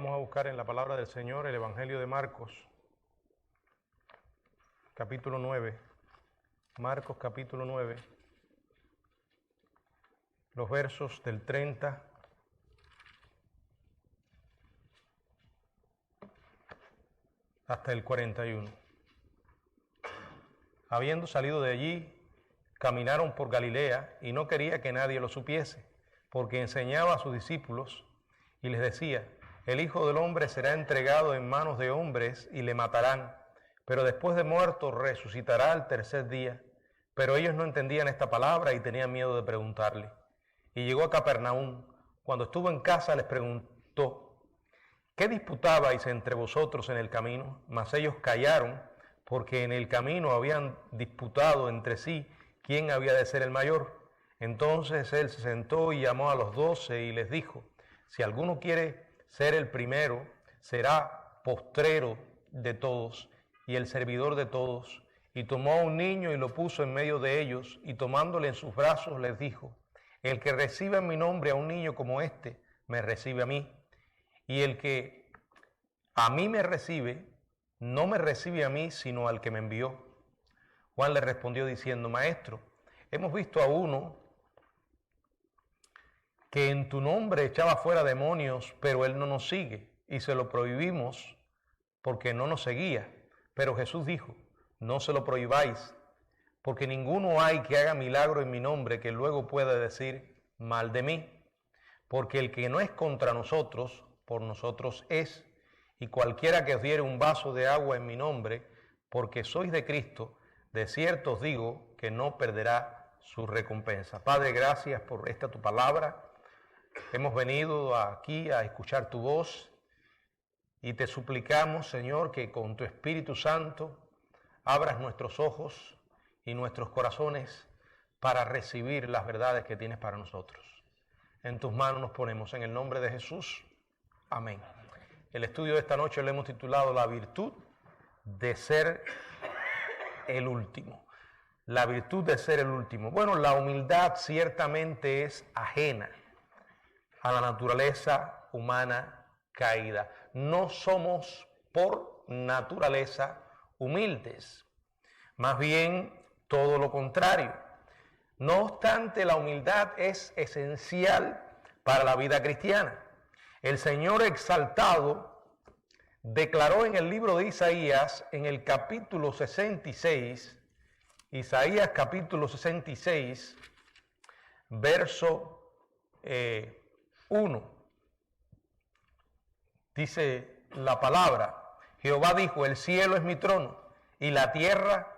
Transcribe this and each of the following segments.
Vamos a buscar en la palabra del Señor el Evangelio de Marcos, capítulo 9. Marcos, capítulo 9, los versos del 30 hasta el 41. Habiendo salido de allí, caminaron por Galilea y no quería que nadie lo supiese, porque enseñaba a sus discípulos y les decía: el Hijo del Hombre será entregado en manos de hombres y le matarán, pero después de muerto resucitará al tercer día. Pero ellos no entendían esta palabra y tenían miedo de preguntarle. Y llegó a Capernaum. Cuando estuvo en casa les preguntó: ¿qué disputabais entre vosotros en el camino? Mas ellos callaron, porque en el camino habían disputado entre sí quién había de ser el mayor. Entonces él se sentó y llamó a los 12 y les dijo: si alguno quiere ser el primero, será postrero de todos y el servidor de todos. Y tomó a un niño y lo puso en medio de ellos, y tomándole en sus brazos les dijo: el que reciba en mi nombre a un niño como este, me recibe a mí. Y el que a mí me recibe, no me recibe a mí, sino al que me envió. Juan le respondió diciendo: Maestro, hemos visto a uno que en tu nombre echaba fuera demonios, pero él no nos sigue, y se lo prohibimos porque no nos seguía. Pero Jesús dijo: no se lo prohibáis, porque ninguno hay que haga milagro en mi nombre que luego pueda decir mal de mí. Porque el que no es contra nosotros, por nosotros es. Y cualquiera que os diere un vaso de agua en mi nombre, porque sois de Cristo, de cierto os digo que no perderá su recompensa. Padre, gracias por esta tu palabra. Hemos venido aquí a escuchar tu voz y te suplicamos, Señor, que con tu Espíritu Santo abras nuestros ojos y nuestros corazones para recibir las verdades que tienes para nosotros. En tus manos nos ponemos, en el nombre de Jesús. Amén. El estudio de esta noche lo hemos titulado La virtud de ser el último. La virtud de ser el último. Bueno, la humildad ciertamente es ajena a la naturaleza humana caída. No somos por naturaleza humildes, más bien todo lo contrario. No obstante, la humildad es esencial para la vida cristiana. El Señor exaltado declaró en el libro de Isaías, en el capítulo 66, Isaías capítulo 66, verso 1, dice la palabra: Jehová dijo: el cielo es mi trono y la tierra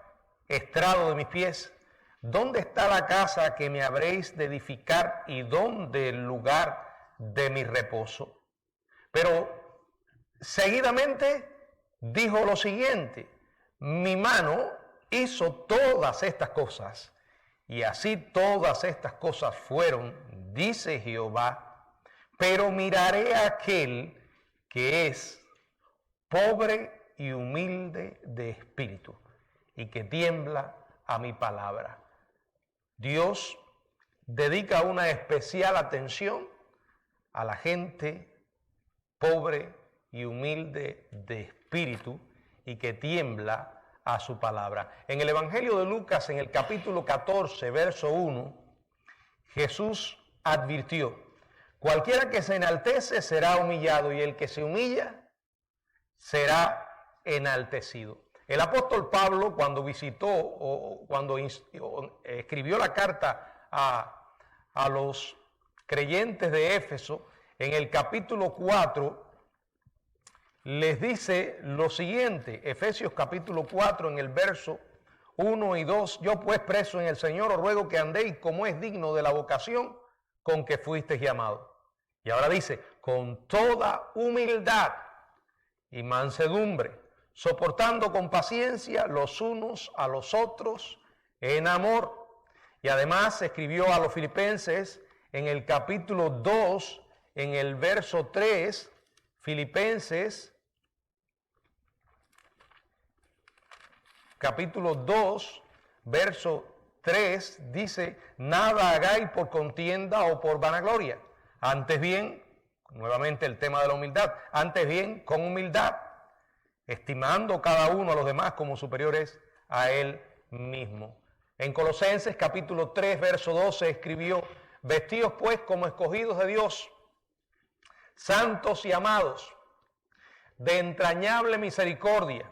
estrado de mis pies. ¿Dónde está la casa que me habréis de edificar y dónde el lugar de mi reposo? Pero seguidamente dijo lo siguiente: mi mano hizo todas estas cosas, y así todas estas cosas fueron, dice Jehová. Pero miraré a aquel que es pobre y humilde de espíritu y que tiembla a mi palabra. Dios dedica una especial atención a la gente pobre y humilde de espíritu y que tiembla a su palabra. En el Evangelio de Lucas, en el capítulo 14, verso 1, Jesús advirtió: cualquiera que se enaltece será humillado, y el que se humilla será enaltecido. El apóstol Pablo, cuando visitó o cuando escribió la carta a los creyentes de Éfeso, en el capítulo 4, les dice lo siguiente, Efesios capítulo 4, en el verso 1 y 2, yo pues preso en el Señor os ruego que andéis como es digno de la vocación con que fuisteis llamados. Y ahora dice, con toda humildad y mansedumbre, soportando con paciencia los unos a los otros en amor. Y además escribió a los filipenses en el capítulo 2, en el verso 3, Filipenses capítulo 2, verso 3, dice: nada hagáis por contienda o por vanagloria, antes bien, nuevamente el tema de la humildad. Antes bien, con humildad, estimando cada uno a los demás como superiores a él mismo. En Colosenses capítulo 3, verso 12 escribió: vestidos pues como escogidos de Dios, santos y amados, de entrañable misericordia,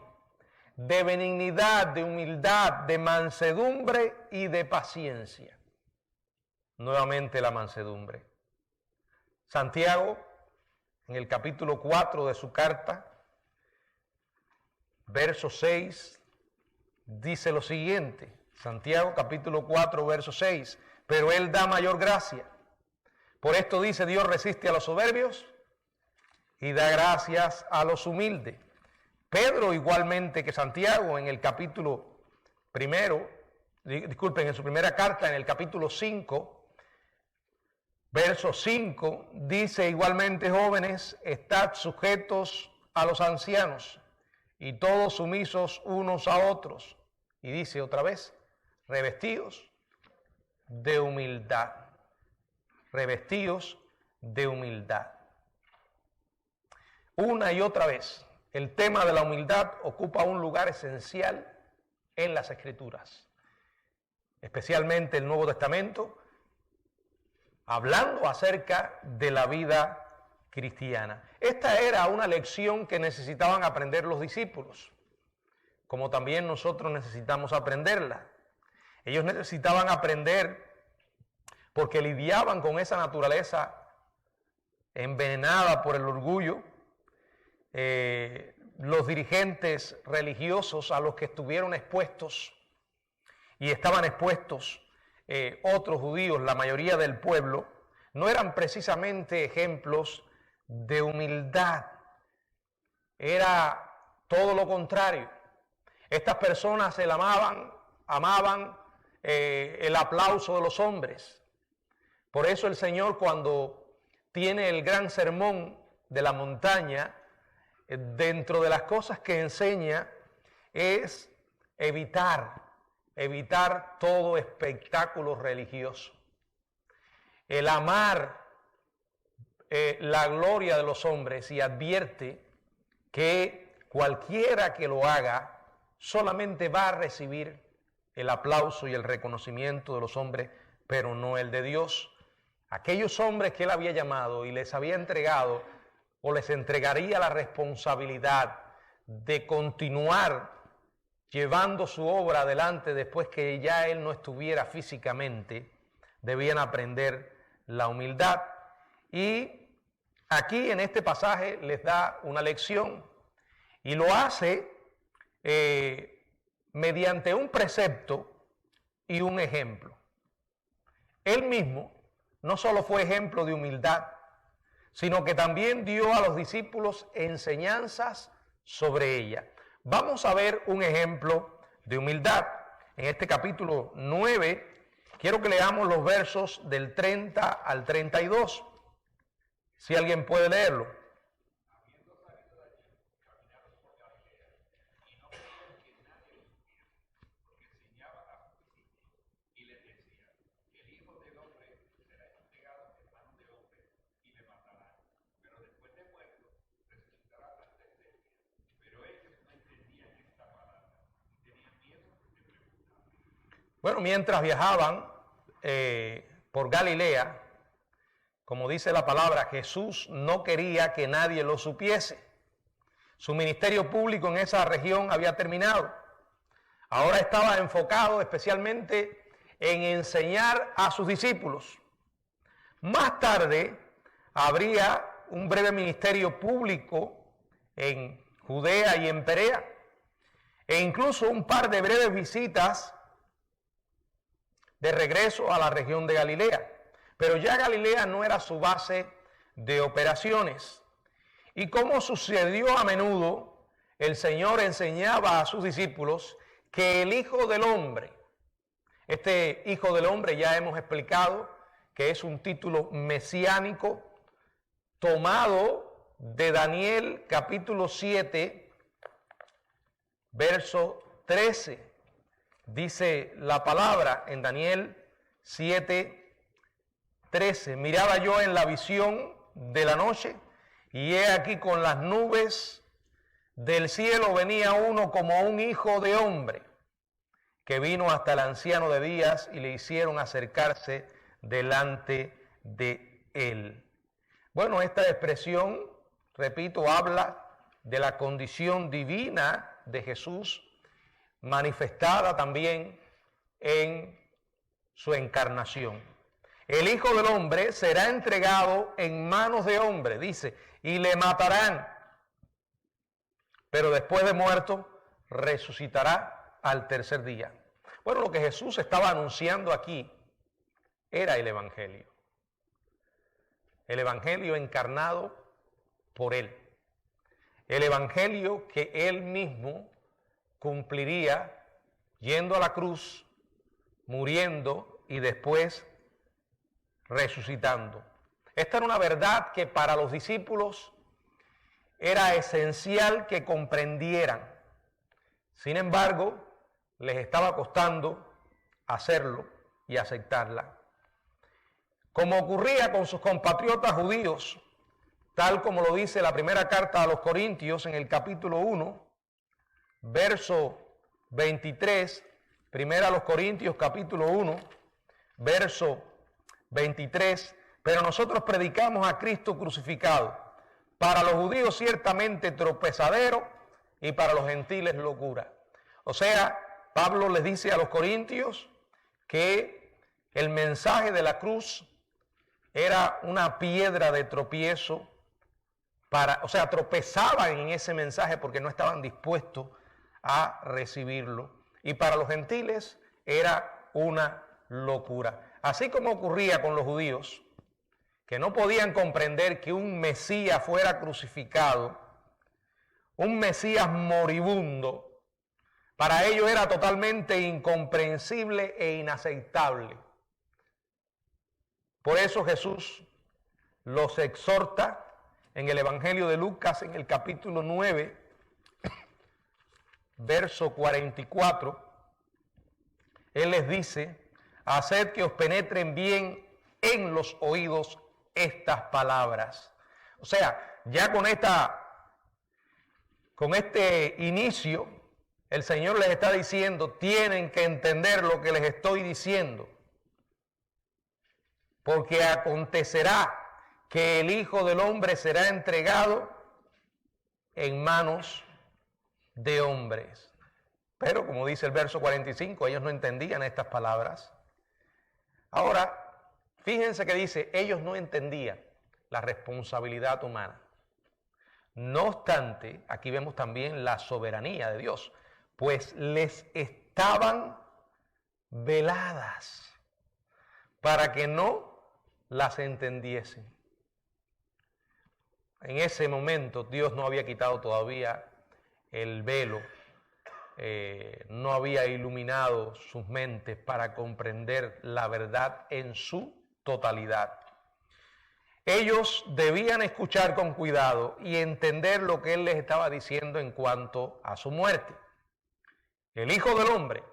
de benignidad, de humildad, de mansedumbre y de paciencia. Nuevamente la mansedumbre. Santiago, en el capítulo 4 de su carta, verso 6, dice lo siguiente. Santiago capítulo 4, verso 6. Pero Él da mayor gracia. Por esto dice: Dios resiste a los soberbios y da gracias a los humildes. Pedro, igualmente que Santiago, en el capítulo primero, en su primera carta, en el capítulo 5, verso 5, dice igualmente: jóvenes, estad sujetos a los ancianos y todos sumisos unos a otros. Y dice otra vez: revestidos de humildad. Revestidos de humildad. Una y otra vez, el tema de la humildad ocupa un lugar esencial en las Escrituras, especialmente el Nuevo Testamento, hablando acerca de la vida cristiana. Esta era una lección que necesitaban aprender los discípulos, como también nosotros necesitamos aprenderla. Ellos necesitaban aprender porque lidiaban con esa naturaleza envenenada por el orgullo. Los dirigentes religiosos a los que estuvieron expuestos y estaban expuestos otros judíos, la mayoría del pueblo, no eran precisamente ejemplos de humildad. Era todo lo contrario. Estas personas se amaban el aplauso de los hombres. Por eso el Señor, cuando tiene el gran sermón de la montaña, dentro de las cosas que enseña es evitar todo espectáculo religioso. El amar la gloria de los hombres, y advierte que cualquiera que lo haga solamente va a recibir el aplauso y el reconocimiento de los hombres, pero no el de Dios. Aquellos hombres que Él había llamado y les había entregado o les entregaría la responsabilidad de continuar llevando su obra adelante después que ya Él no estuviera físicamente, debían aprender la humildad. Y aquí en este pasaje les da una lección y lo hace mediante un precepto y un ejemplo. Él mismo no solo fue ejemplo de humildad, sino que también dio a los discípulos enseñanzas sobre ella. Vamos a ver un ejemplo de humildad. En este capítulo 9, quiero que leamos los versos del 30 al 32. Si alguien puede leerlo. Bueno, mientras viajaban por Galilea, como dice la palabra, Jesús no quería que nadie lo supiese. Su ministerio público en esa región había terminado. Ahora estaba enfocado especialmente en enseñar a sus discípulos. Más tarde habría un breve ministerio público en Judea y en Perea, e incluso un par de breves visitas de regreso a la región de Galilea. Pero ya Galilea no era su base de operaciones. Y como sucedió a menudo, el Señor enseñaba a sus discípulos que el Hijo del Hombre, este Hijo del Hombre ya hemos explicado que es un título mesiánico tomado de Daniel capítulo 7, verso 13. Dice la palabra en Daniel 7:13, miraba yo en la visión de la noche, y he aquí con las nubes del cielo venía uno como un hijo de hombre, que vino hasta el anciano de días y le hicieron acercarse delante de él. Bueno, esta expresión, repito, habla de la condición divina de Jesús, manifestada también en su encarnación. El Hijo del Hombre será entregado en manos de hombre, dice, y le matarán, pero después de muerto resucitará al tercer día. Bueno, lo que Jesús estaba anunciando aquí era el Evangelio encarnado por Él, el Evangelio que Él mismo cumpliría yendo a la cruz, muriendo y después resucitando. Esta era una verdad que para los discípulos era esencial que comprendieran. Sin embargo, les estaba costando hacerlo y aceptarla. Como ocurría con sus compatriotas judíos, tal como lo dice la primera carta a los Corintios en el capítulo 1, verso 23, primera a los Corintios capítulo 1, verso 23, pero nosotros predicamos a Cristo crucificado, para los judíos ciertamente tropezadero y para los gentiles locura. O sea, Pablo les dice a los corintios que el mensaje de la cruz era una piedra de tropiezo tropezaban en ese mensaje porque no estaban dispuestos a recibirlo. Y para los gentiles era una locura. Así como ocurría con los judíos, que no podían comprender que un Mesías fuera crucificado, un Mesías moribundo, para ellos era totalmente incomprensible e inaceptable. Por eso Jesús los exhorta en el Evangelio de Lucas, en el capítulo 9, verso 44, Él les dice, haced que os penetren bien en los oídos estas palabras. O sea, ya con este inicio, el Señor les está diciendo, tienen que entender lo que les estoy diciendo, porque acontecerá que el Hijo del Hombre será entregado en manos de hombres. Pero como dice el verso 45, ellos no entendían estas palabras. Ahora, fíjense que dice, ellos no entendían la responsabilidad humana. No obstante, aquí vemos también la soberanía de Dios, pues les estaban veladas para que no las entendiesen. En ese momento Dios no había quitado todavía el velo, no había iluminado sus mentes para comprender la verdad en su totalidad. Ellos debían escuchar con cuidado y entender lo que Él les estaba diciendo en cuanto a su muerte. El Hijo del Hombre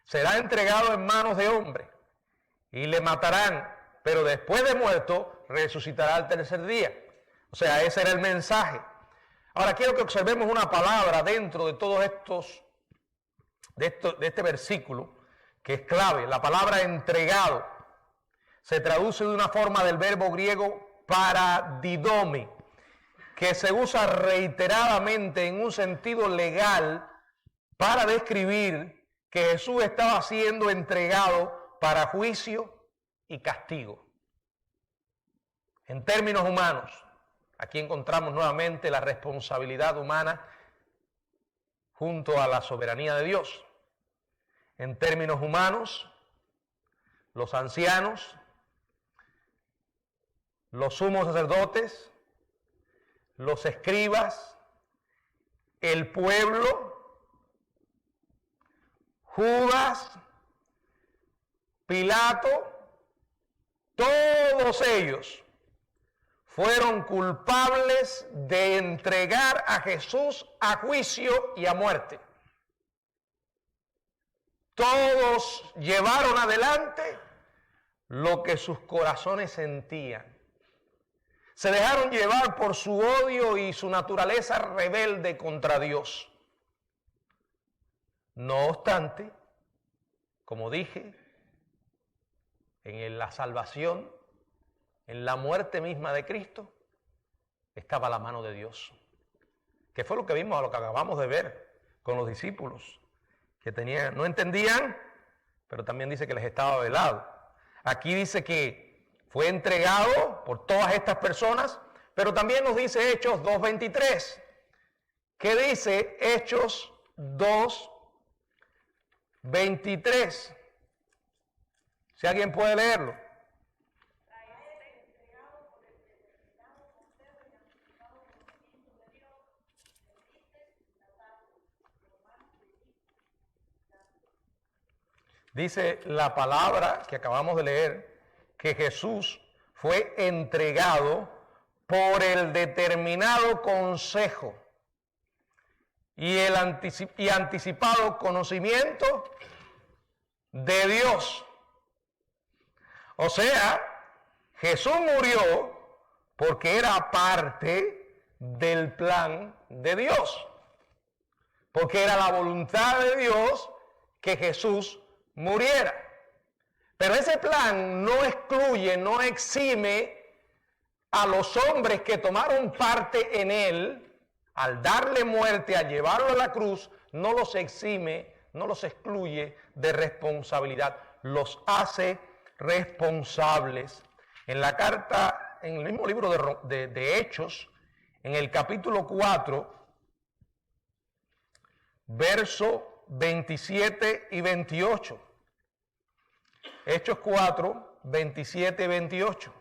será entregado en manos de hombres y le matarán, pero después de muerto resucitará al tercer día. O sea, ese era el mensaje. Ahora quiero que observemos una palabra dentro de todos de este versículo, que es clave. La palabra entregado se traduce de una forma del verbo griego paradidome, que se usa reiteradamente en un sentido legal para describir que Jesús estaba siendo entregado para juicio y castigo. En términos humanos, aquí encontramos nuevamente la responsabilidad humana junto a la soberanía de Dios. En términos humanos, los ancianos, los sumos sacerdotes, los escribas, el pueblo, Judas, Pilato, todos ellos fueron culpables de entregar a Jesús a juicio y a muerte. Todos llevaron adelante lo que sus corazones sentían. Se dejaron llevar por su odio y su naturaleza rebelde contra Dios. No obstante, como dije, en la salvación, en la muerte misma de Cristo, estaba la mano de Dios. Que fue lo que vimos, a lo que acabamos de ver con los discípulos, que no entendían, pero también dice que les estaba velado. Aquí dice que fue entregado por todas estas personas, pero también nos dice Hechos 2:23. ¿Qué dice Hechos 2:23? Si alguien puede leerlo. Dice la palabra que acabamos de leer que Jesús fue entregado por el determinado consejo y el anticipado conocimiento de Dios. O sea, Jesús murió porque era parte del plan de Dios, porque era la voluntad de Dios que Jesús muriera. Pero ese plan no excluye, no exime a los hombres que tomaron parte en él, al darle muerte, al llevarlo a la cruz, no los exime, no los excluye de responsabilidad, los hace responsables. En la carta, en el mismo libro de Hechos, en el capítulo 4, verso 27 y 28. Hechos 4, 27 y 28.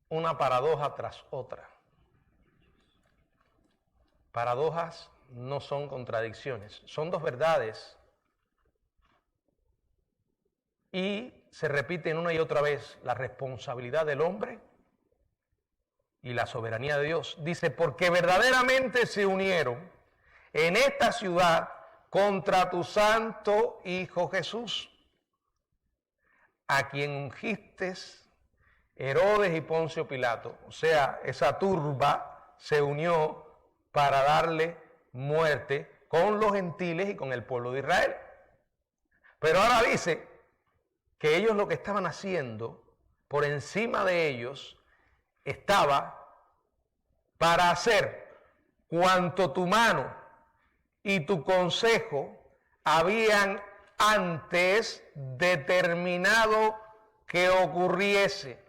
Una paradoja tras otra. Paradojas no son contradicciones, son dos verdades. Y se repiten una y otra vez la responsabilidad del hombre y la soberanía de Dios. Dice, porque verdaderamente se unieron en esta ciudad contra tu santo Hijo Jesús, a quien ungiste Herodes y Poncio Pilato. O sea, esa turba se unió para darle muerte con los gentiles y con el pueblo de Israel. Pero ahora dice que ellos lo que estaban haciendo, por encima de ellos, estaba para hacer cuanto tu mano y tu consejo habían antes determinado que ocurriese.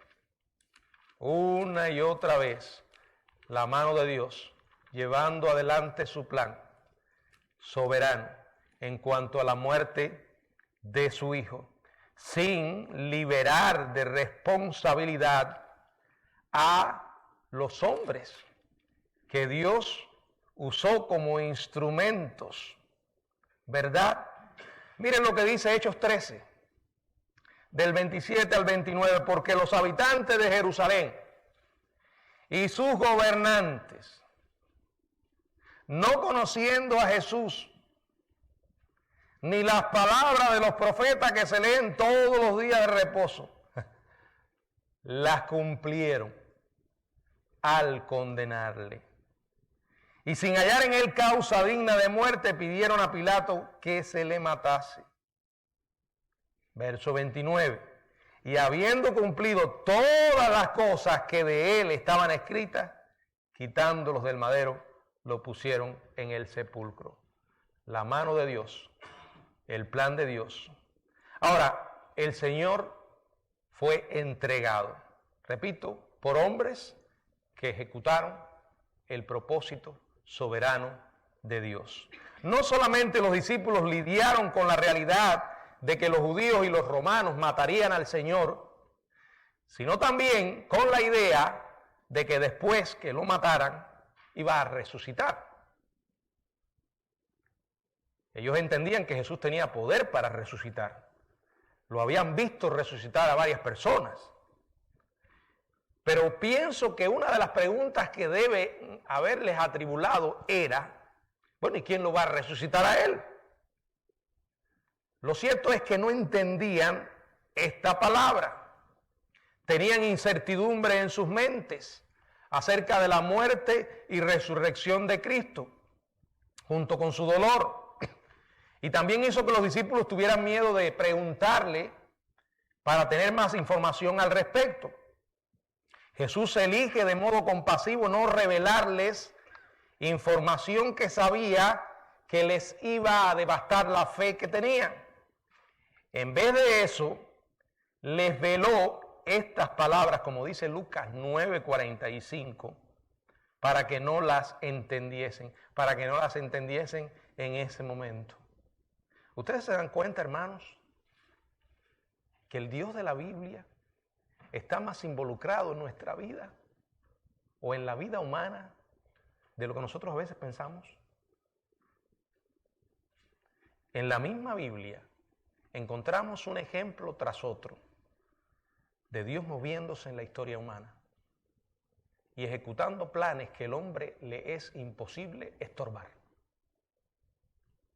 Una y otra vez, la mano de Dios llevando adelante su plan soberano en cuanto a la muerte de su Hijo, sin liberar de responsabilidad a los hombres que Dios usó como instrumentos, ¿verdad? Miren lo que dice Hechos 13, del 27 al 29, porque los habitantes de Jerusalén y sus gobernantes, no conociendo a Jesús, ni las palabras de los profetas que se leen todos los días de reposo, las cumplieron al condenarle. Y sin hallar en él causa digna de muerte, pidieron a Pilato que se le matase. Verso 29. Y habiendo cumplido todas las cosas que de él estaban escritas, quitándolos del madero, lo pusieron en el sepulcro. La mano de Dios, el plan de Dios. Ahora, el Señor fue entregado, repito, por hombres que ejecutaron el propósito soberano de Dios. No solamente los discípulos lidiaron con la realidad de que los judíos y los romanos matarían al Señor, sino también con la idea de que después que lo mataran, iba a resucitar. Ellos entendían que Jesús tenía poder para resucitar. Lo habían visto resucitar a varias personas. Pero pienso que una de las preguntas que debe haberles atribulado era, bueno, ¿y quién lo va a resucitar a él? Lo cierto es que no entendían esta palabra. Tenían incertidumbre en sus mentes acerca de la muerte y resurrección de Cristo, junto con su dolor. Y también hizo que los discípulos tuvieran miedo de preguntarle para tener más información al respecto. Jesús elige de modo compasivo no revelarles información que sabía que les iba a devastar la fe que tenían. En vez de eso, les veló estas palabras, como dice Lucas 9:45, para que no las entendiesen, en ese momento. ¿Ustedes se dan cuenta, hermanos, que el Dios de la Biblia está más involucrado en nuestra vida o en la vida humana de lo que nosotros a veces pensamos? En la misma Biblia encontramos un ejemplo tras otro de Dios moviéndose en la historia humana y ejecutando planes que el hombre le es imposible estorbar,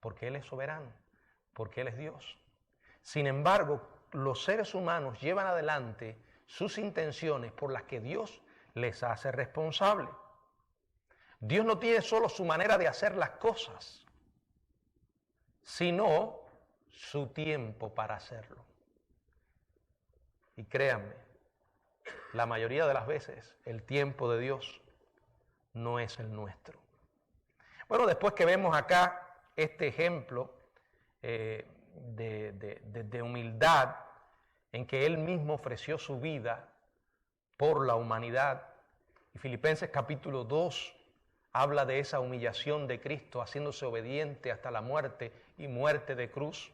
porque Él es soberano, porque Él es Dios. Sin embargo, los seres humanos llevan adelante sus intenciones por las que Dios les hace responsable. Dios no tiene solo su manera de hacer las cosas, sino su tiempo para hacerlo. Y créanme, la mayoría de las veces el tiempo de Dios no es el nuestro. Bueno, después que vemos acá este ejemplo de humildad en que Él mismo ofreció su vida por la humanidad, y Filipenses capítulo 2 habla de esa humillación de Cristo haciéndose obediente hasta la muerte y muerte de cruz.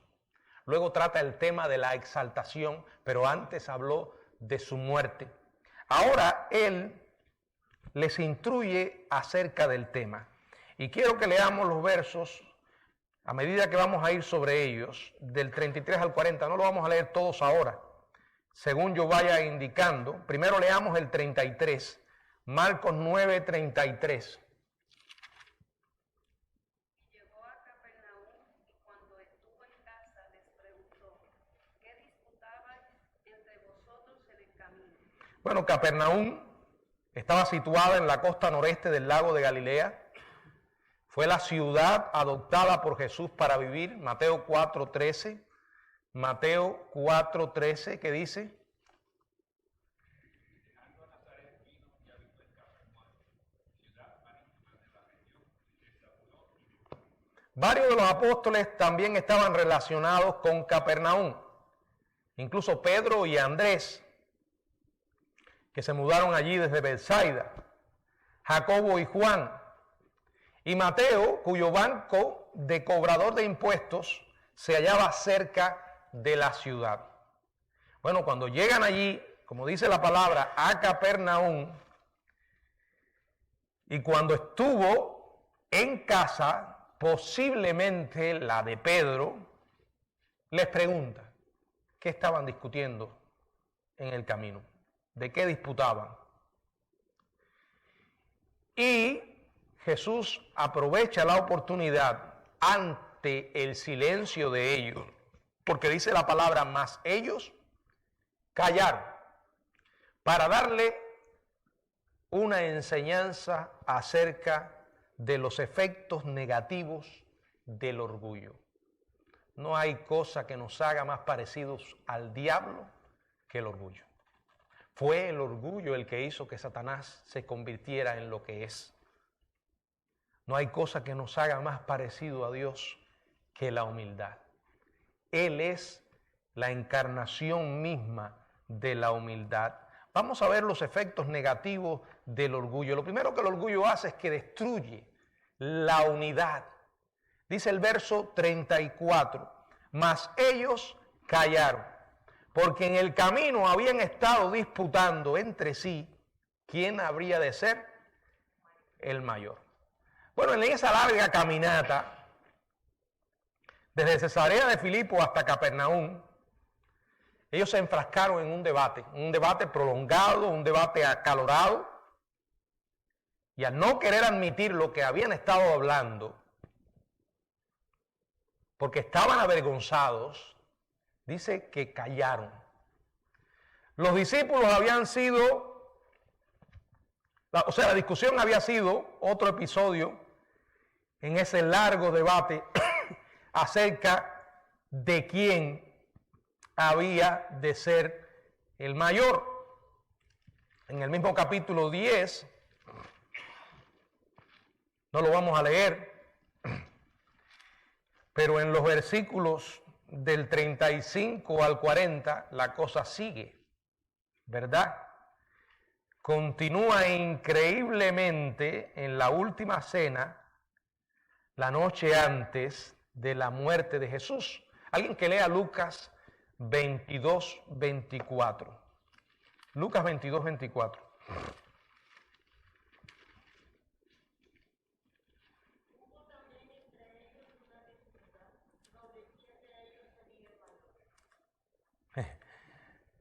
Luego trata el tema de la exaltación, pero antes habló de su muerte. Ahora Él les instruye acerca del tema. Y quiero que leamos los versos, a medida que vamos a ir sobre ellos, del 33 al 40. No lo vamos a leer todos ahora, según yo vaya indicando. Primero leamos el 33, Marcos 9:33. Bueno, Capernaum estaba situada en la costa noreste del lago de Galilea. Fue la ciudad adoptada por Jesús para vivir. Mateo 4:13. Mateo 4:13, ¿qué dice? Varios de los apóstoles también estaban relacionados con Capernaum. Incluso Pedro y Andrés, que se mudaron allí desde Betsaida, Jacobo y Juan, y Mateo, cuyo banco de cobrador de impuestos se hallaba cerca de la ciudad. Bueno, cuando llegan allí, como dice la palabra, a Capernaum, y cuando estuvo en casa, posiblemente la de Pedro, les pregunta, ¿qué estaban discutiendo en el camino? ¿De qué disputaban? Y Jesús aprovecha la oportunidad ante el silencio de ellos, porque dice la palabra, mas ellos callaron, para darle una enseñanza acerca de los efectos negativos del orgullo. No hay cosa que nos haga más parecidos al diablo que el orgullo. Fue el orgullo el que hizo que Satanás se convirtiera en lo que es. No hay cosa que nos haga más parecido a Dios que la humildad. Él es la encarnación misma de la humildad. Vamos a ver los efectos negativos del orgullo. Lo primero que el orgullo hace es que destruye la unidad. Dice el verso 34, mas ellos callaron, porque en el camino habían estado disputando entre sí quién habría de ser el mayor. Bueno, en esa larga caminata, desde Cesarea de Filipo hasta Capernaum, Ellos se enfrascaron en un debate prolongado, un debate acalorado, y al no querer admitir lo que habían estado hablando, porque estaban avergonzados, dice que callaron. Los discípulos habían sido, la discusión había sido otro episodio en ese largo debate acerca de quién había de ser el mayor. En el mismo capítulo 10, no lo vamos a leer, pero en los versículos del 35 al 40 la cosa sigue, ¿verdad? Continúa increíblemente en la última cena, la noche antes de la muerte de Jesús. Alguien que lea Lucas 22, 24. Lucas 22, 24.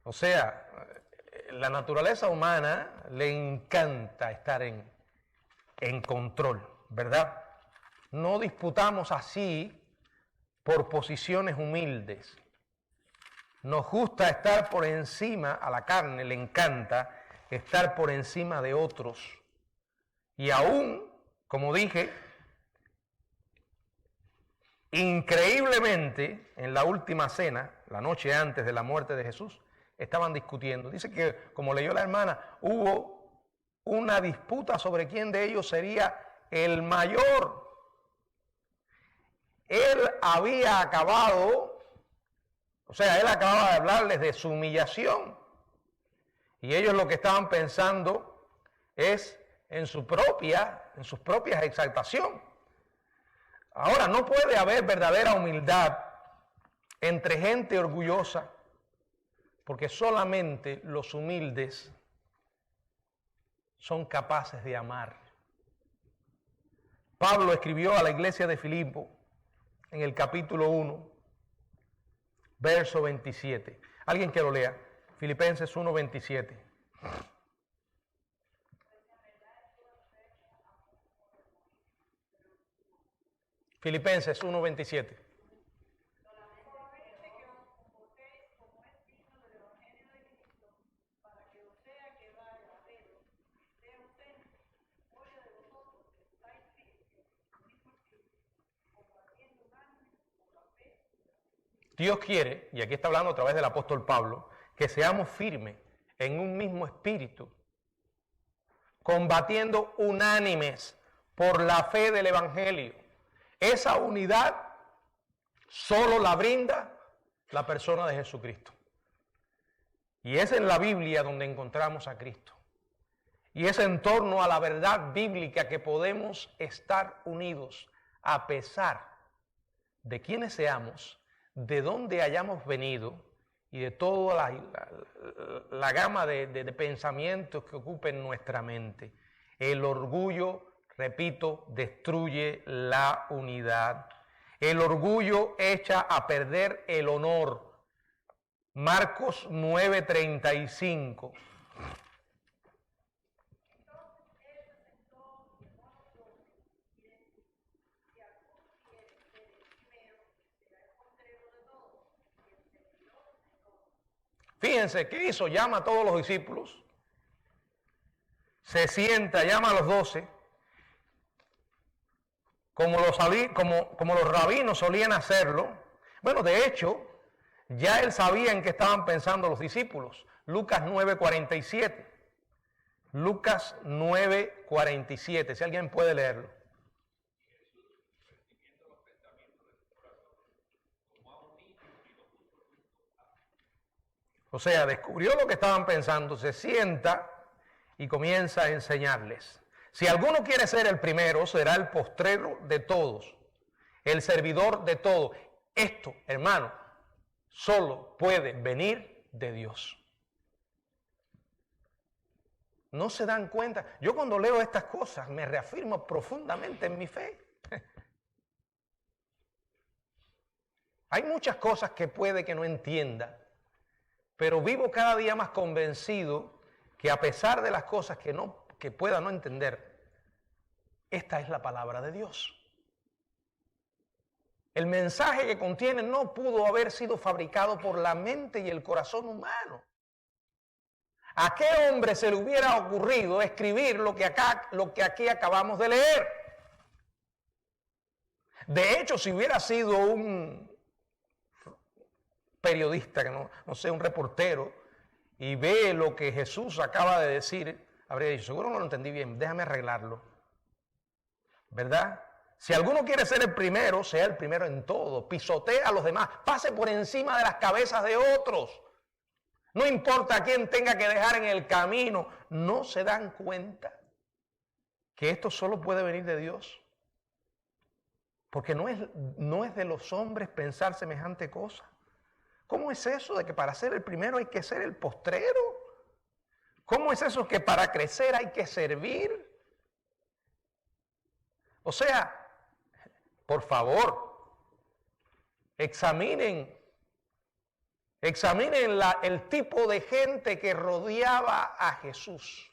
O sea, la naturaleza humana le encanta estar en control, ¿verdad? No disputamos así por posiciones humildes. Nos gusta estar por encima, a la carne le encanta estar por encima de otros. Y aún, como dije, increíblemente, en la última cena, la noche antes de la muerte de Jesús, estaban discutiendo. Dice que, como leyó la hermana, hubo una disputa sobre quién de ellos sería el mayor. Él había acabado, él acababa de hablarles de su humillación. Y ellos lo que estaban pensando es en sus propias exaltación. Ahora, no puede haber verdadera humildad entre gente orgullosa, porque solamente los humildes son capaces de amar. Pablo escribió a la iglesia de Filipo en el capítulo 1, verso 27. Alguien que lo lea. Filipenses 1, 27. Filipenses 1, 27. Dios quiere, y aquí está hablando a través del apóstol Pablo, que seamos firmes en un mismo espíritu, combatiendo unánimes por la fe del Evangelio. Esa unidad solo la brinda la persona de Jesucristo. Y es en la Biblia donde encontramos a Cristo. Y es en torno a la verdad bíblica que podemos estar unidos a pesar de quiénes seamos, de dónde hayamos venido y de toda la gama de pensamientos que ocupen nuestra mente. El orgullo, repito, destruye la unidad. El orgullo echa a perder el honor. Marcos 9:35. Fíjense, ¿qué hizo? Llama a todos los discípulos, se sienta, llama a los 12, como los rabinos solían hacerlo. Bueno, de hecho, ya él sabía en qué estaban pensando los discípulos. Lucas 9:47. Lucas 9:47, si alguien puede leerlo. O sea, descubrió lo que estaban pensando, se sienta y comienza a enseñarles. Si alguno quiere ser el primero, será el postrero de todos, el servidor de todos. Esto, hermano, solo puede venir de Dios. ¿No se dan cuenta? Yo cuando leo estas cosas me reafirmo profundamente en mi fe. Hay muchas cosas que puede que no entienda, Pero vivo cada día más convencido que a pesar de las cosas que pueda no entender, esta es la palabra de Dios. El mensaje que contiene no pudo haber sido fabricado por la mente y el corazón humano. ¿A qué hombre se le hubiera ocurrido escribir lo que aquí acabamos de leer? De hecho, si hubiera sido un periodista, que no sé, un reportero, y ve lo que Jesús acaba de decir, habría dicho, seguro no lo entendí bien, déjame arreglarlo. ¿Verdad? Si alguno quiere ser el primero, sea el primero en todo, pisotee a los demás, pase por encima de las cabezas de otros. No importa a quién tenga que dejar en el camino, ¿no se dan cuenta que esto solo puede venir de Dios? Porque no es de los hombres pensar semejante cosa. ¿Cómo es eso de que para ser el primero hay que ser el postrero? ¿Cómo es eso que para crecer hay que servir? O sea, por favor, examinen el tipo de gente que rodeaba a Jesús.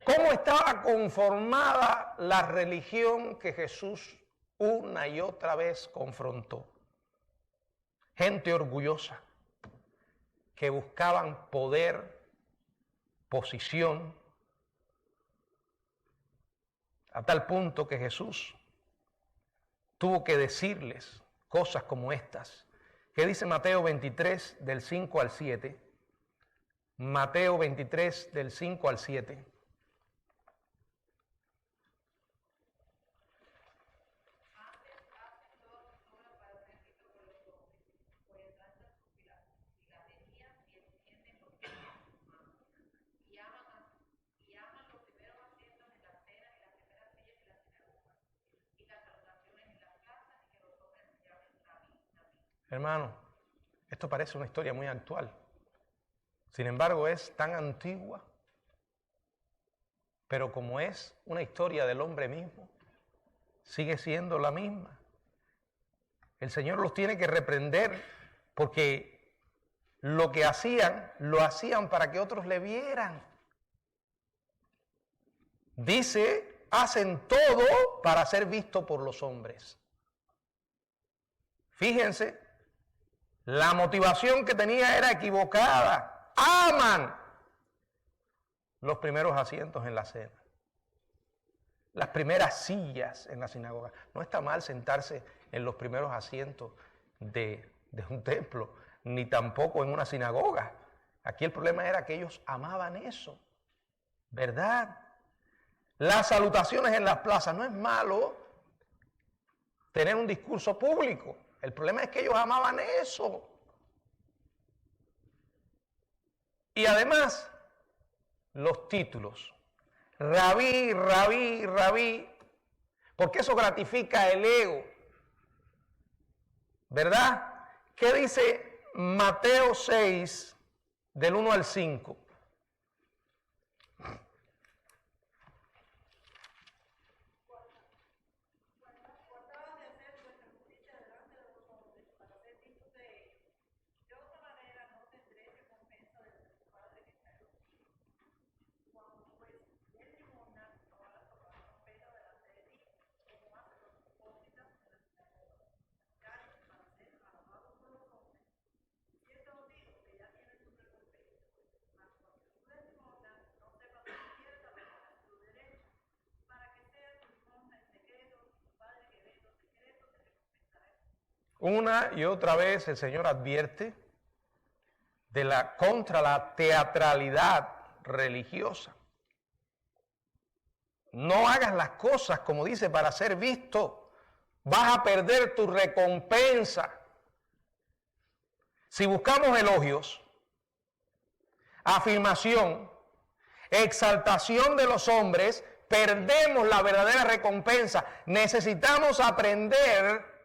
¿Cómo estaba conformada la religión que Jesús una y otra vez confrontó? Gente orgullosa, que buscaban poder, posición, a tal punto que Jesús tuvo que decirles cosas como estas, que dice Mateo 23 del 5 al 7, Mateo 23 del 5 al 7. Hermano, esto parece una historia muy actual. Sin embargo, es tan antigua. Pero como es una historia del hombre mismo, sigue siendo la misma. El Señor los tiene que reprender porque lo que hacían, lo hacían para que otros le vieran. Dice, hacen todo para ser visto por los hombres. Fíjense, la motivación que tenía era equivocada. Aman los primeros asientos en la cena, las primeras sillas en la sinagoga. No está mal sentarse en los primeros asientos de un templo, ni tampoco en una sinagoga. Aquí el problema era que ellos amaban eso, ¿verdad? Las salutaciones en las plazas, no es malo tener un discurso público. El problema es que ellos amaban eso. Y además, los títulos. Rabí, rabí, rabí. Porque eso gratifica el ego. ¿Verdad? ¿Qué dice Mateo 6, del 1 al 5? Una y otra vez el Señor advierte contra la teatralidad religiosa. No hagas las cosas, como dice, para ser visto. Vas a perder tu recompensa. Si buscamos elogios, afirmación, exaltación de los hombres, perdemos la verdadera recompensa. Necesitamos aprender,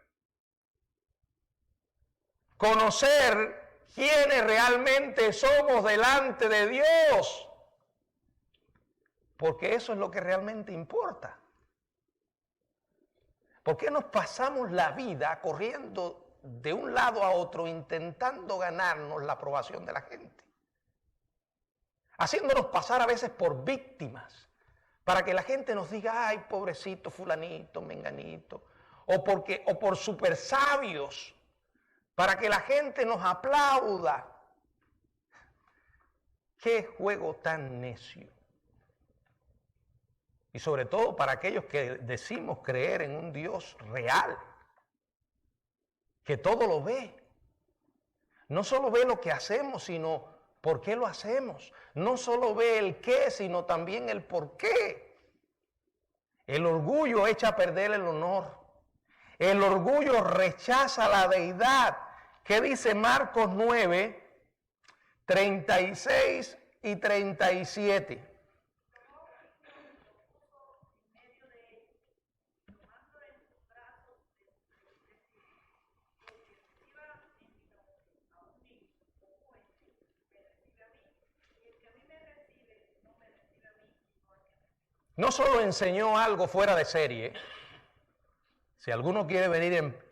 conocer quiénes realmente somos delante de Dios. Porque eso es lo que realmente importa. ¿Por qué nos pasamos la vida corriendo de un lado a otro intentando ganarnos la aprobación de la gente, haciéndonos pasar a veces por víctimas, para que la gente nos diga, ay, pobrecito fulanito, menganito, o por super sabios, para que la gente nos aplauda. ¡Qué juego tan necio! Y sobre todo para aquellos que decimos creer en un Dios real, que todo lo ve. No solo ve lo que hacemos, sino por qué lo hacemos. No solo ve el qué, sino también el por qué. El orgullo echa a perder el honor. El orgullo rechaza la deidad. ¿Qué dice Marcos 9, 36 y 37? No solo enseñó algo fuera de serie. Si alguno quiere venir,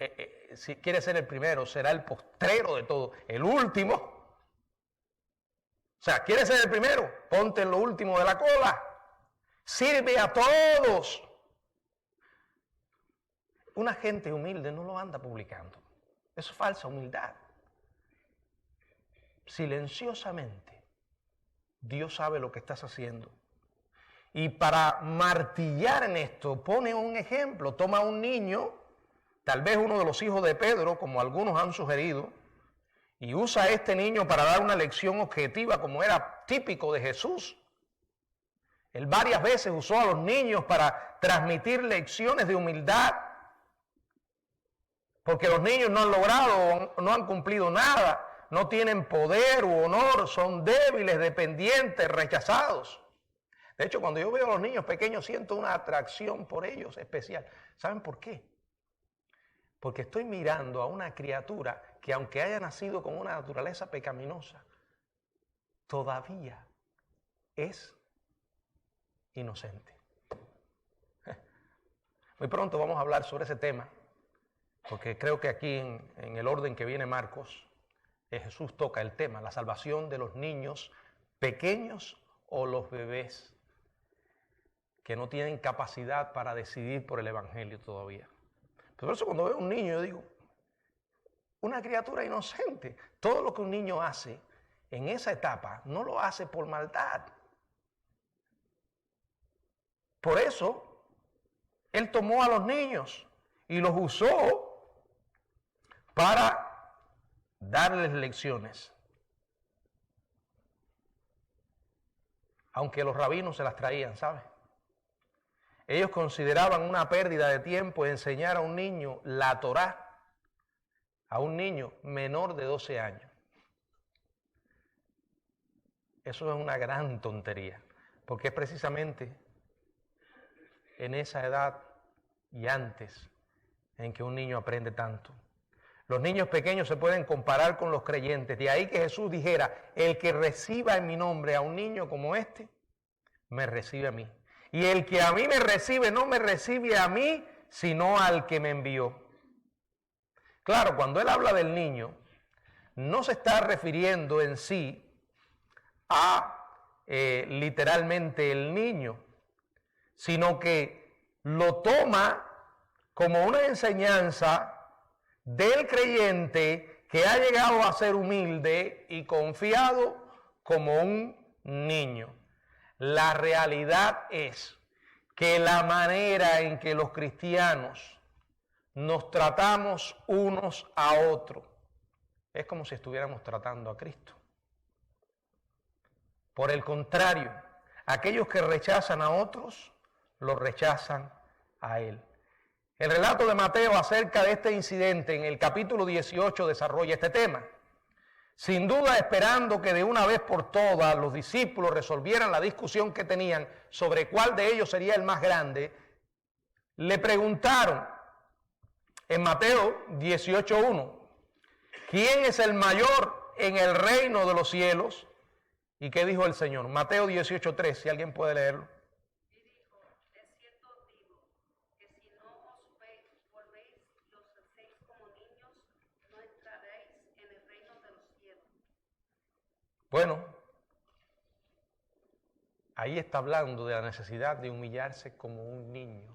si quiere ser el primero, será el postrero de todo, el último. O sea, ¿quiere ser el primero? Ponte en lo último de la cola. Sirve a todos. Una gente humilde no lo anda publicando. Eso es falsa humildad. Silenciosamente, Dios sabe lo que estás haciendo. Y para martillar en esto, pone un ejemplo, toma a un niño, tal vez uno de los hijos de Pedro, como algunos han sugerido, y usa a este niño para dar una lección objetiva, como era típico de Jesús. Él varias veces usó a los niños para transmitir lecciones de humildad, porque los niños no han logrado, no han cumplido nada, no tienen poder u honor, son débiles, dependientes, rechazados. De hecho, cuando yo veo a los niños pequeños, siento una atracción por ellos especial. ¿Saben por qué? Porque estoy mirando a una criatura que, aunque haya nacido con una naturaleza pecaminosa, todavía es inocente. Muy pronto vamos a hablar sobre ese tema, porque creo que aquí en el orden que viene Marcos, Jesús toca el tema, la salvación de los niños pequeños o los bebés que no tienen capacidad para decidir por el Evangelio todavía. Por eso cuando veo a un niño yo digo, una criatura inocente, todo lo que un niño hace en esa etapa no lo hace por maldad. Por eso, Él tomó a los niños y los usó para darles lecciones. Aunque los rabinos se las traían, ¿sabes? Ellos consideraban una pérdida de tiempo enseñar a un niño la Torá, a un niño menor de 12 años. Eso es una gran tontería, porque es precisamente en esa edad y antes en que un niño aprende tanto. Los niños pequeños se pueden comparar con los creyentes, de ahí que Jesús dijera, el que reciba en mi nombre a un niño como este, me recibe a mí. Y el que a mí me recibe, no me recibe a mí, sino al que me envió. Claro, cuando él habla del niño, no se está refiriendo en sí a literalmente el niño, sino que lo toma como una enseñanza del creyente que ha llegado a ser humilde y confiado como un niño. La realidad es que la manera en que los cristianos nos tratamos unos a otros es como si estuviéramos tratando a Cristo. Por el contrario, aquellos que rechazan a otros, los rechazan a Él. El relato de Mateo acerca de este incidente en el capítulo 18 desarrolla este tema. Sin duda esperando que de una vez por todas los discípulos resolvieran la discusión que tenían sobre cuál de ellos sería el más grande, le preguntaron en Mateo 18:1, ¿quién es el mayor en el reino de los cielos? ¿Y qué dijo el Señor? Mateo 18:3, si alguien puede leerlo. Y dijo, de cierto os digo, que si no os volvéis los hacéis como niños, Bueno, ahí está hablando de la necesidad de humillarse como un niño,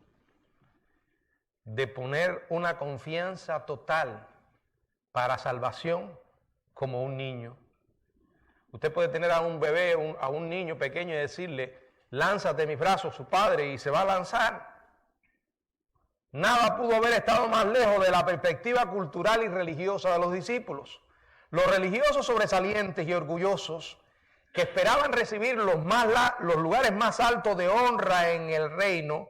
de poner una confianza total para salvación como un niño. Usted puede tener a un bebé, a un niño pequeño y decirle, lánzate en mis brazos, su padre, y se va a lanzar. Nada pudo haber estado más lejos de la perspectiva cultural y religiosa de los discípulos. Los religiosos sobresalientes y orgullosos que esperaban recibir los lugares más altos de honra en el reino,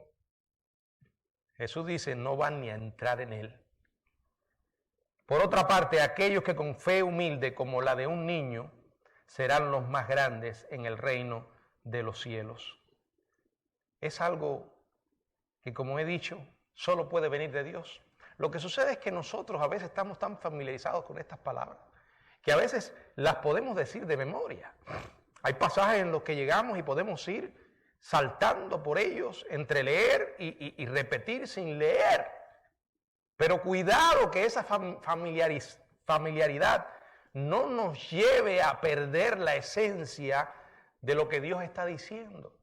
Jesús dice, no van ni a entrar en él. Por otra parte, aquellos que con fe humilde como la de un niño serán los más grandes en el reino de los cielos. Es algo que, como he dicho, solo puede venir de Dios. Lo que sucede es que nosotros a veces estamos tan familiarizados con estas palabras que a veces las podemos decir de memoria. Hay pasajes en los que llegamos y podemos ir saltando por ellos entre leer y repetir sin leer. Pero cuidado que esa familiaridad no nos lleve a perder la esencia de lo que Dios está diciendo.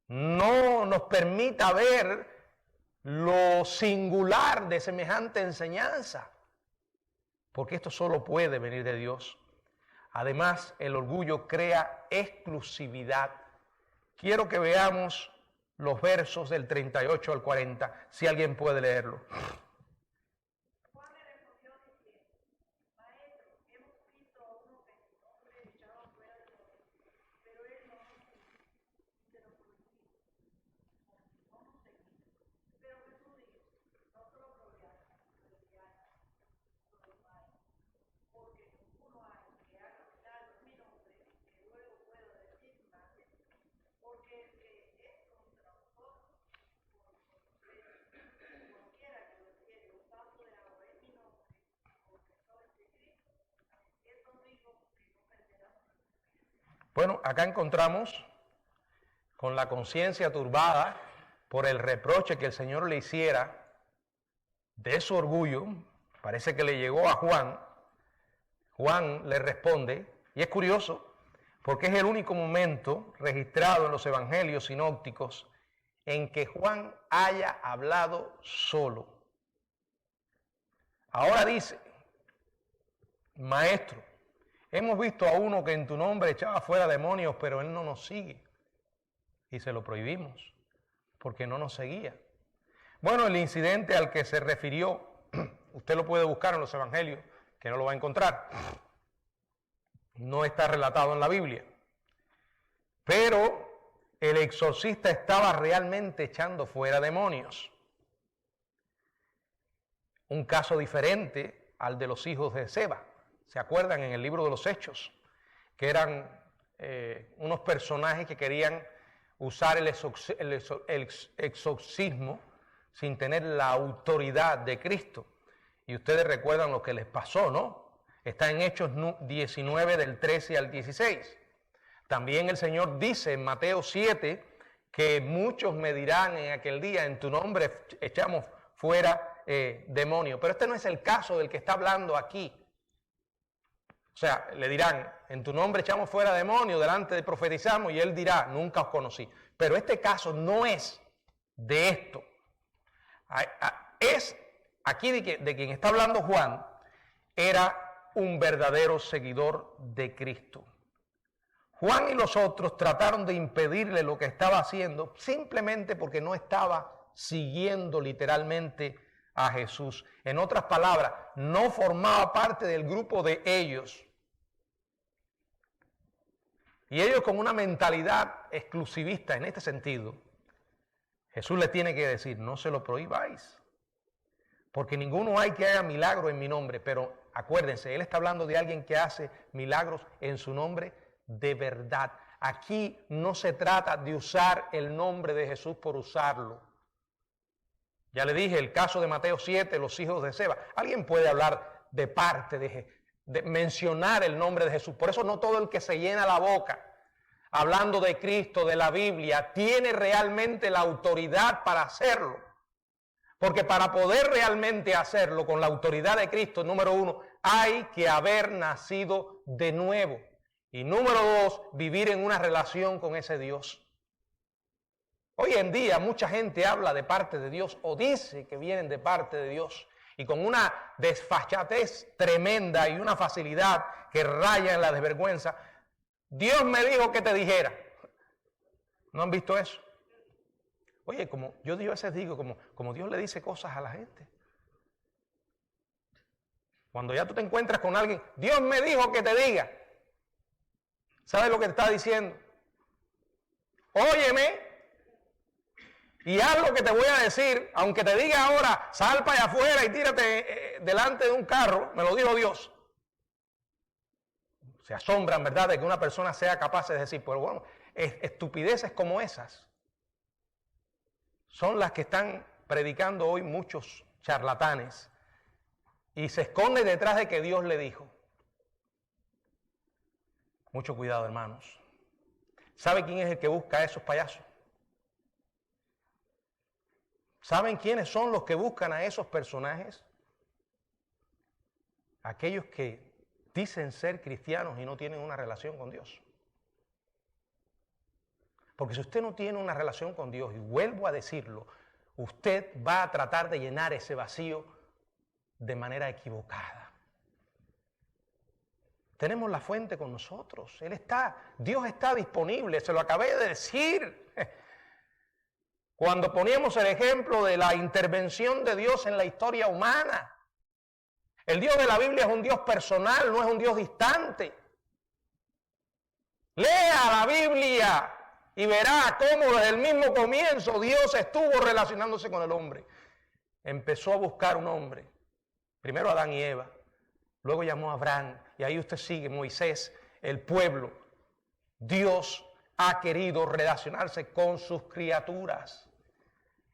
No nos permita ver lo singular de semejante enseñanza, porque esto solo puede venir de Dios. Además, el orgullo crea exclusividad. Quiero que veamos los versos del 38 al 40, si alguien puede leerlo. Juan le respondió diciendo, Maestro, hemos visto a uno que en tu nombre echaba fuera demonios, pero él no nos seguía, y se lo prohibimos, porque no nos seguía. Pero Jesús dijo, no se lo prohibáis, porque ninguno hay que haga milagro en mi nombre, que luego pueda decir más, porque el que es contra vosotros, como quiera que lo hiciere usando de agua en mi nombre, porque soy de Cristo, eso digo que no perderá. Bueno, acá encontramos con la conciencia turbada por el reproche que el Señor le hiciera de su orgullo. Parece que le llegó a Juan. Juan le responde, y es curioso, porque es el único momento registrado en los evangelios sinópticos en que Juan haya hablado solo. Ahora dice, Maestro, hemos visto a uno que en tu nombre echaba fuera demonios, pero él no nos sigue. Y se lo prohibimos, porque no nos seguía. Bueno, el incidente al que se refirió, usted lo puede buscar en los evangelios, que no lo va a encontrar. No está relatado en la Biblia. Pero el exorcista estaba realmente echando fuera demonios. Un caso diferente al de los hijos de Seba. ¿Se acuerdan en el libro de los Hechos? Que eran unos personajes que querían usar el exorcismo sin tener la autoridad de Cristo. Y ustedes recuerdan lo que les pasó, ¿no? Está en Hechos 19 del 13 al 16. También el Señor dice en Mateo 7 que muchos me dirán en aquel día, en tu nombre echamos fuera demonios. Pero este no es el caso del que está hablando aquí. O sea, le dirán, en tu nombre echamos fuera demonios, delante de profetizamos, y él dirá, nunca os conocí. Pero este caso no es de esto. Es aquí de quien está hablando Juan, era un verdadero seguidor de Cristo. Juan y los otros trataron de impedirle lo que estaba haciendo simplemente porque no estaba siguiendo literalmente a Jesús. En otras palabras, no formaba parte del grupo de ellos. Y ellos con una mentalidad exclusivista en este sentido, Jesús les tiene que decir, no se lo prohibáis, porque ninguno hay que haga milagro en mi nombre. Pero acuérdense, Él está hablando de alguien que hace milagros en su nombre de verdad. Aquí no se trata de usar el nombre de Jesús por usarlo. Ya le dije, el caso de Mateo 7, los hijos de Seba. Alguien puede hablar de parte de mencionar el nombre de Jesús. Por eso no todo el que se llena la boca hablando de Cristo, de la Biblia, tiene realmente la autoridad para hacerlo. Porque para poder realmente hacerlo con la autoridad de Cristo, número uno, hay que haber nacido de nuevo. Y número 2, vivir en una relación con ese Dios. Hoy en día mucha gente habla de parte de Dios o dice que vienen de parte de Dios y con una desfachatez tremenda y una facilidad que raya en la desvergüenza. Dios me dijo que te dijera. ¿No han visto eso? Oye, como yo a veces digo, como Dios le dice cosas a la gente. Cuando ya tú te encuentras con alguien, Dios me dijo que te diga. ¿Sabes lo que te está diciendo? Óyeme y haz lo que te voy a decir, aunque te diga ahora, sal para allá afuera y tírate delante de un carro, me lo dijo Dios. Se asombran, ¿verdad?, de que una persona sea capaz de decir, pero bueno, estupideces como esas son las que están predicando hoy muchos charlatanes y se esconden detrás de que Dios le dijo. Mucho cuidado, hermanos. ¿Sabe quién es el que busca a esos payasos? ¿Saben quiénes son los que buscan a esos personajes? Aquellos que dicen ser cristianos y no tienen una relación con Dios. Porque si usted no tiene una relación con Dios, y vuelvo a decirlo, usted va a tratar de llenar ese vacío de manera equivocada. Tenemos la fuente con nosotros. Dios está disponible, se lo acabé de decir. Cuando poníamos el ejemplo de la intervención de Dios en la historia humana. El Dios de la Biblia es un Dios personal, no es un Dios distante. Lea la Biblia y verá cómo desde el mismo comienzo Dios estuvo relacionándose con el hombre. Empezó a buscar un hombre. Primero Adán y Eva. Luego llamó a Abraham. Y ahí usted sigue, Moisés, el pueblo. Dios ha querido relacionarse con sus criaturas.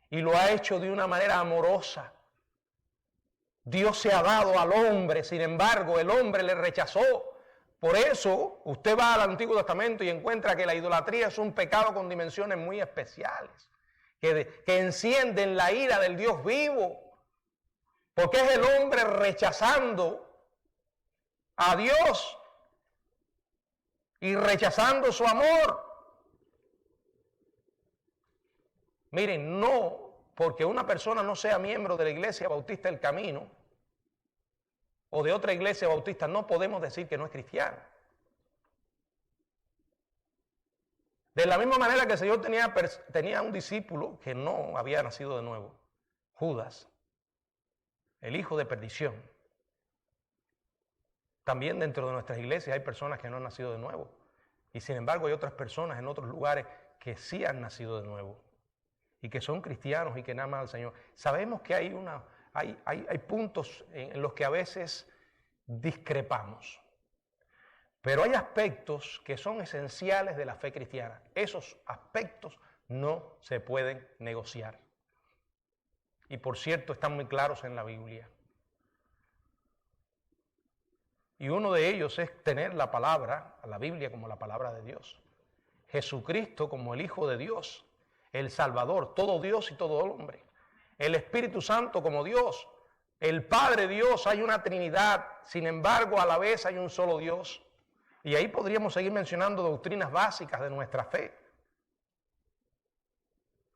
Y lo ha hecho de una manera amorosa. Dios se ha dado al hombre, sin embargo, el hombre le rechazó. Por eso, usted va al Antiguo Testamento y encuentra que la idolatría es un pecado con dimensiones muy especiales, que encienden la ira del Dios vivo, porque es el hombre rechazando a Dios y rechazando su amor. Miren, no porque una persona no sea miembro de la Iglesia Bautista del Camino o de otra iglesia bautista, no podemos decir que no es cristiano. De la misma manera que el Señor tenía un discípulo que no había nacido de nuevo, Judas, el hijo de perdición. También dentro de nuestras iglesias hay personas que no han nacido de nuevo. Y sin embargo hay otras personas en otros lugares que sí han nacido de nuevo. Y que son cristianos y que aman al Señor. Sabemos que hay puntos en los que a veces discrepamos. Pero hay aspectos que son esenciales de la fe cristiana. Esos aspectos no se pueden negociar. Y por cierto, están muy claros en la Biblia. Y uno de ellos es tener la palabra, la Biblia como la palabra de Dios. Jesucristo como el Hijo de Dios, el Salvador, todo Dios y todo hombre. El Espíritu Santo como Dios, el Padre Dios, hay una Trinidad, sin embargo a la vez hay un solo Dios. Y ahí podríamos seguir mencionando doctrinas básicas de nuestra fe.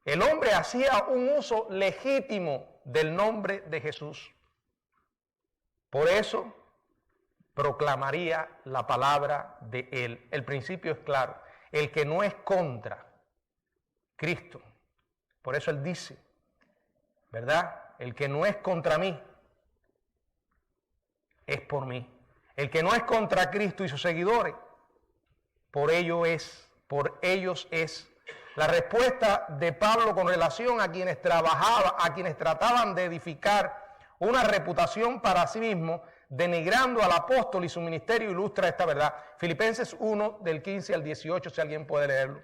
El hombre hacía un uso legítimo del nombre de Jesús. Por eso proclamaría la palabra de él. El principio es claro. El que no es contra Cristo. Por eso él dice, ¿verdad? El que no es contra mí, es por mí. El que no es contra Cristo y sus seguidores, por ellos es. La respuesta de Pablo con relación a quienes trataban de edificar una reputación para sí mismo, denigrando al apóstol y su ministerio, ilustra esta verdad. Filipenses 1, del 15 al 18, si alguien puede leerlo.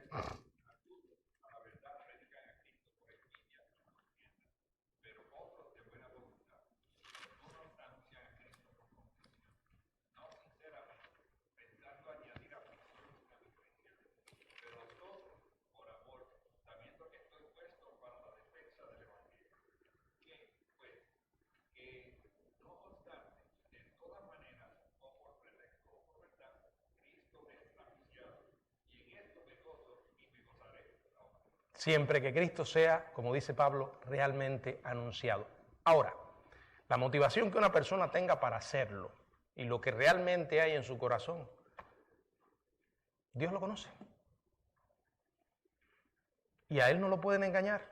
siempre que Cristo sea, como dice Pablo, realmente anunciado. Ahora, la motivación que una persona tenga para hacerlo y lo que realmente hay en su corazón, Dios lo conoce. Y a Él no lo pueden engañar.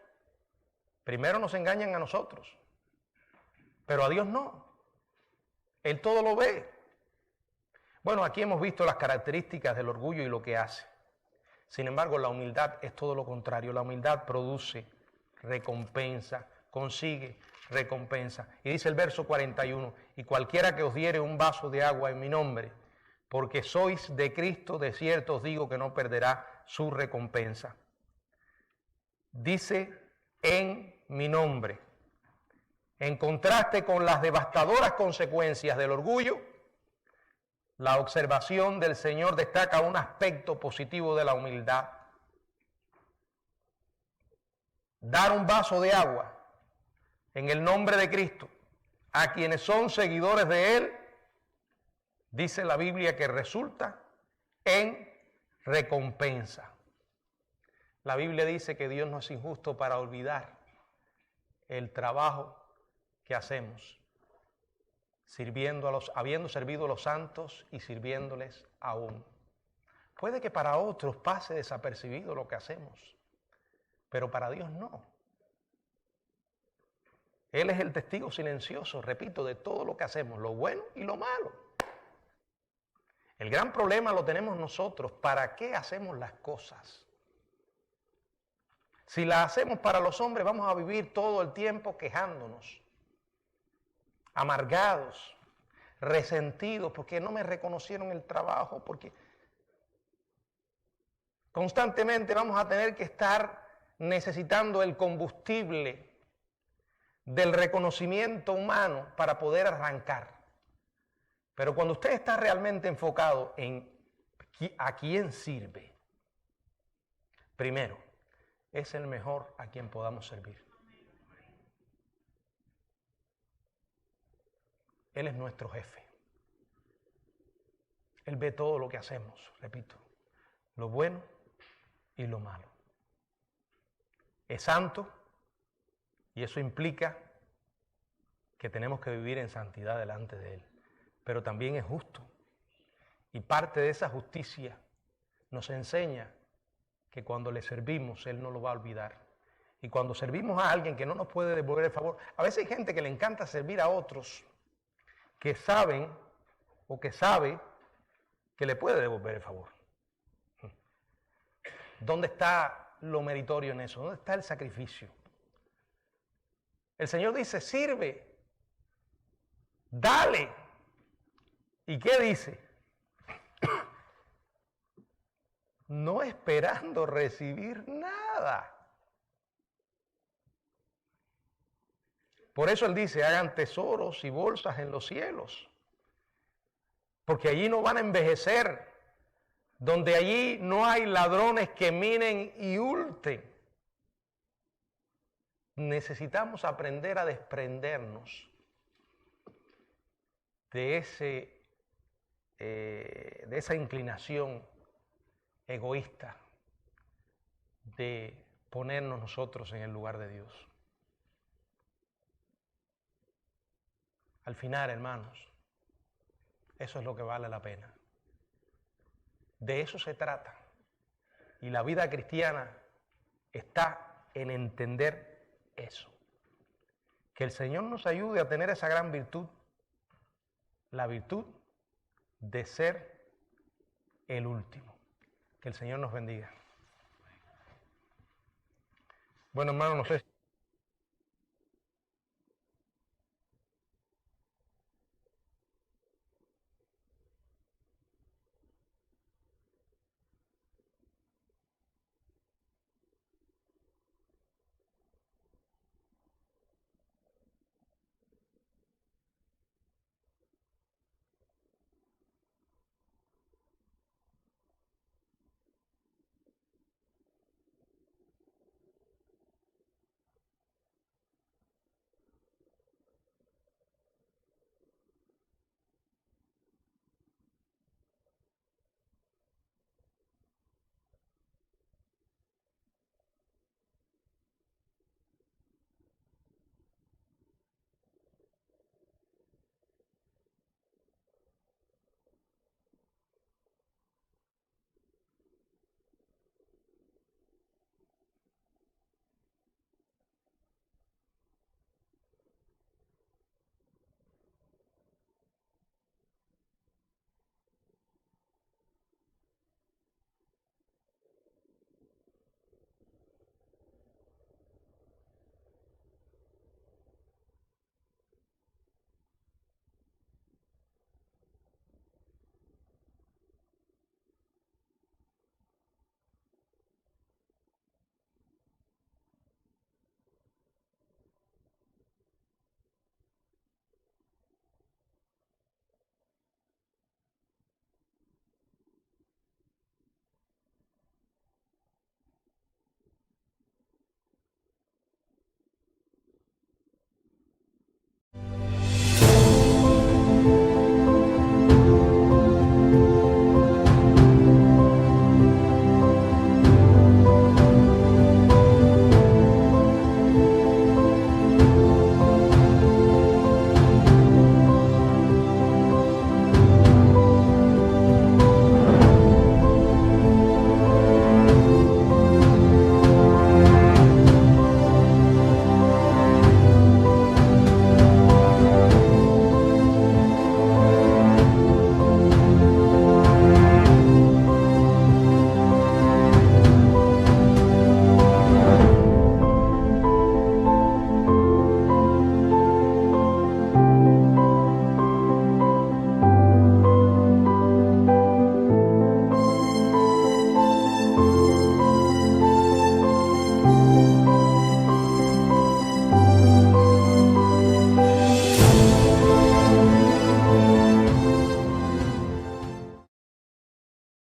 Primero nos engañan a nosotros, pero a Dios no. Él todo lo ve. Bueno, aquí hemos visto las características del orgullo y lo que hace. Sin embargo, la humildad es todo lo contrario. La humildad produce recompensa, consigue recompensa. Y dice el verso 41, y cualquiera que os diere un vaso de agua en mi nombre, porque sois de Cristo, de cierto os digo que no perderá su recompensa. Dice en mi nombre. En contraste con las devastadoras consecuencias del orgullo, la observación del Señor destaca un aspecto positivo de la humildad. Dar un vaso de agua en el nombre de Cristo a quienes son seguidores de Él, dice la Biblia que resulta en recompensa. La Biblia dice que Dios no es injusto para olvidar el trabajo que hacemos, habiendo servido a los santos y sirviéndoles aún. Puede que para otros pase desapercibido lo que hacemos, pero para Dios no. Él es el testigo silencioso, repito, de todo lo que hacemos, lo bueno y lo malo. El gran problema lo tenemos nosotros. ¿Para qué hacemos las cosas? Si las hacemos para los hombres, vamos a vivir todo el tiempo quejándonos, amargados, resentidos, porque no me reconocieron el trabajo, porque constantemente vamos a tener que estar necesitando el combustible del reconocimiento humano para poder arrancar. Pero cuando usted está realmente enfocado en a quién sirve, primero, es el mejor a quien podamos servir. Él es nuestro jefe. Él ve todo lo que hacemos, repito, lo bueno y lo malo. Es santo y eso implica que tenemos que vivir en santidad delante de Él. Pero también es justo. Y parte de esa justicia nos enseña que cuando le servimos, Él no lo va a olvidar. Y cuando servimos a alguien que no nos puede devolver el favor, a veces hay gente que le encanta servir a otros que saben o que sabe que le puede devolver el favor. ¿Dónde está lo meritorio en eso? ¿Dónde está el sacrificio? El Señor dice, sirve, dale. ¿Y qué dice? No esperando recibir nada. Por eso Él dice, hagan tesoros y bolsas en los cielos, porque allí no van a envejecer, donde allí no hay ladrones que minen y hurten. Necesitamos aprender a desprendernos de esa inclinación egoísta de ponernos nosotros en el lugar de Dios. Al final, hermanos, eso es lo que vale la pena. De eso se trata. Y la vida cristiana está en entender eso. Que el Señor nos ayude a tener esa gran virtud, la virtud de ser el último. Que el Señor nos bendiga. Bueno, hermano, no sé.